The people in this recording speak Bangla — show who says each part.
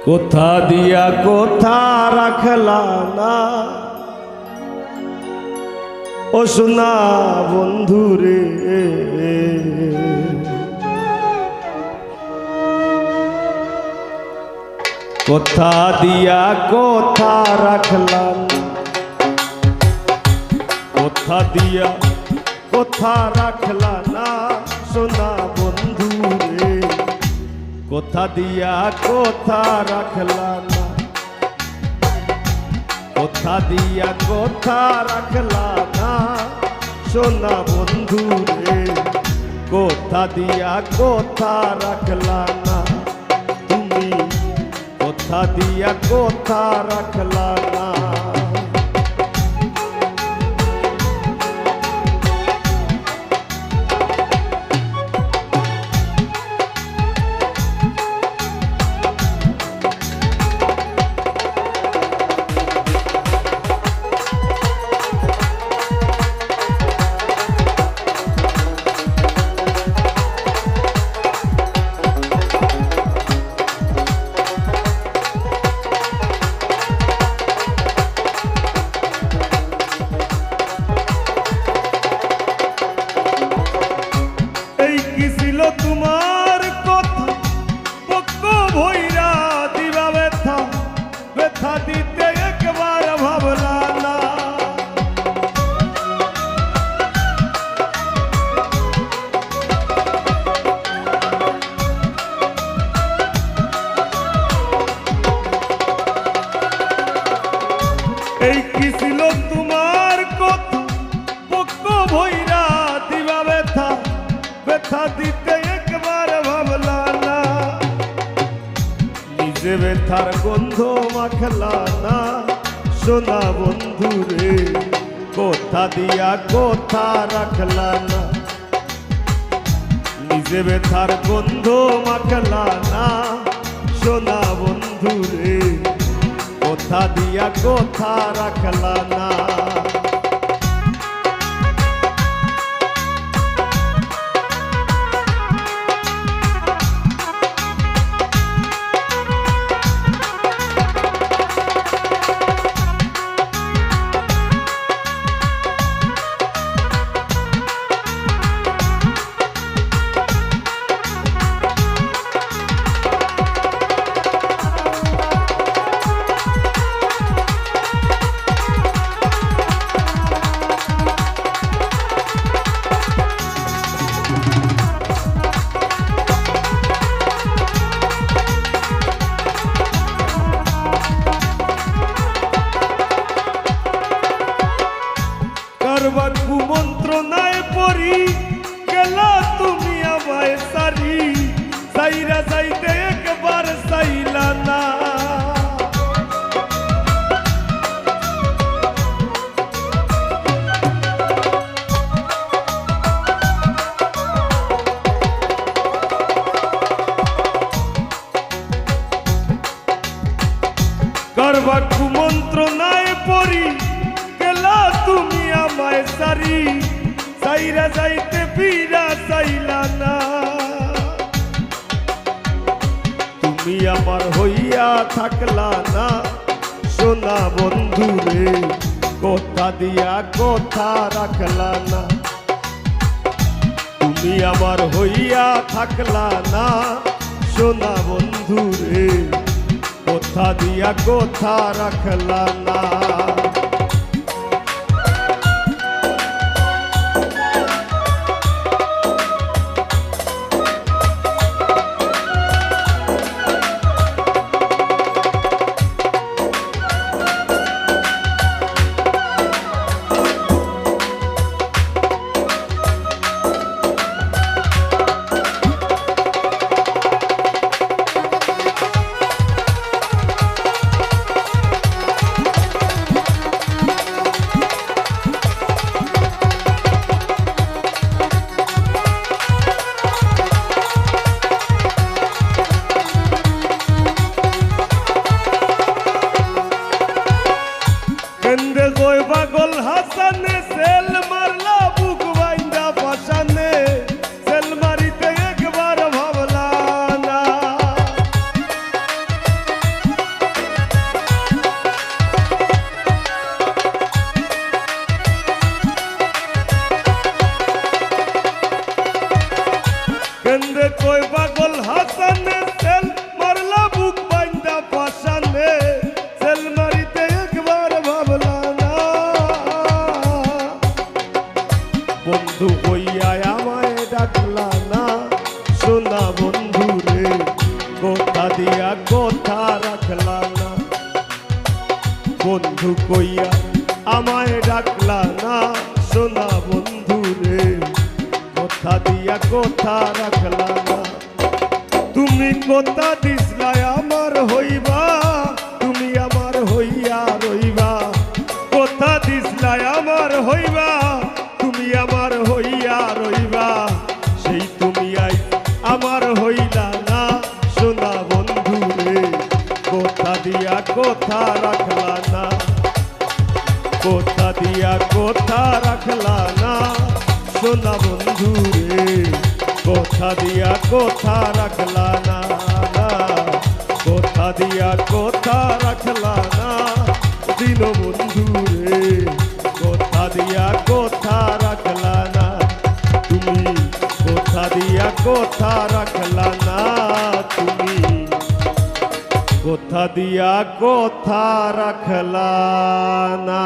Speaker 1: কোথা দিয়া কোথা রাখলা না ও সোনা বন্ধুরে, কোথা দিয়া কোথা রাখলা না, কোথা দিয়া কোথা রাখলা না সোনা বন্ধুরে, কোথা দিয়া কোথা রাখলা না, কোথা দিয়া কোথা রাখলা না সোনা বন্ধুরে, কোথা দিয়া কোথা রাখলা না তুমি, কোথা দিয়া কোথা রাখলা না। তোমার কথা পক্ষ ভৈরা দিবা ব্যথা, ব্যথা দিতে একবার ভাবলা না, এই কি ছিল তোমার কথা পক্ষ ভৈরা দিবা ব্যথা, ব্যথা দিতে একবার ভাবলা না, নিজে ব্যথার গন্ধ মাখলা না সোনা বন্ধুরে, কোথা দিয়া কোথা রাখলা না, নিজে ব্যথার গন্ধ মাখলা না সোনা বন্ধুরে, কোথা দিয়া কোথা রাখলা না। কুমন্ত্রণায় পড়ি গেলা তুমি আমায় সারি, সাইরা যাইতে একবার চাইলা না, করবা কুমন্ত্রণায় পড়ি গেলা তুমি আমায় সারি, সাইরা যাইতে ফিরা চাইলা না, তুমি আমার হইয়া থাকলা না সোনা বন্ধুরে, কোথা দিয়া কোথা রাখলা না, তুমি আমার হইয়া থাকলা না সোনা বন্ধুরে, কোথা দিয়া কোথা রাখলা না। পাগল হাসানে সেল মারলা বুক বাইন্দা পাশানে সেল মারিতে একবার ভাবলা না বন্ধু হইয়া আমায় ডাকলা না সোনা বন্ধু রে কথা দিয়া কথা রাখলা না বন্ধু কইয়া আমায় ডাকলা না সোনা বন্ধু রে কথা দিয়া কথা রাখলা না তুমি কথা দিসলাই আমার হইবা তুমি আমার হইয়া রইবা কথা দিসলাই আমার হইবা তুমি আমার হইয়া রইবা সেই তুমি আই আমার হইলা না সোনা বন্ধু রে কথা দিয়া কথা রাখলা না কথা দিয়া কথা রাখলা না সোনা বন্ধু রে কথা দিয়া কথা রাখলা না কথা দিয়া কথা রাখলা না দিন বন্ধু রে কথা দিয়া কথা রাখলা না তুমি কথা দিয়া কথা রাখলা না তুমি কথা দিয়া কথা রাখলা না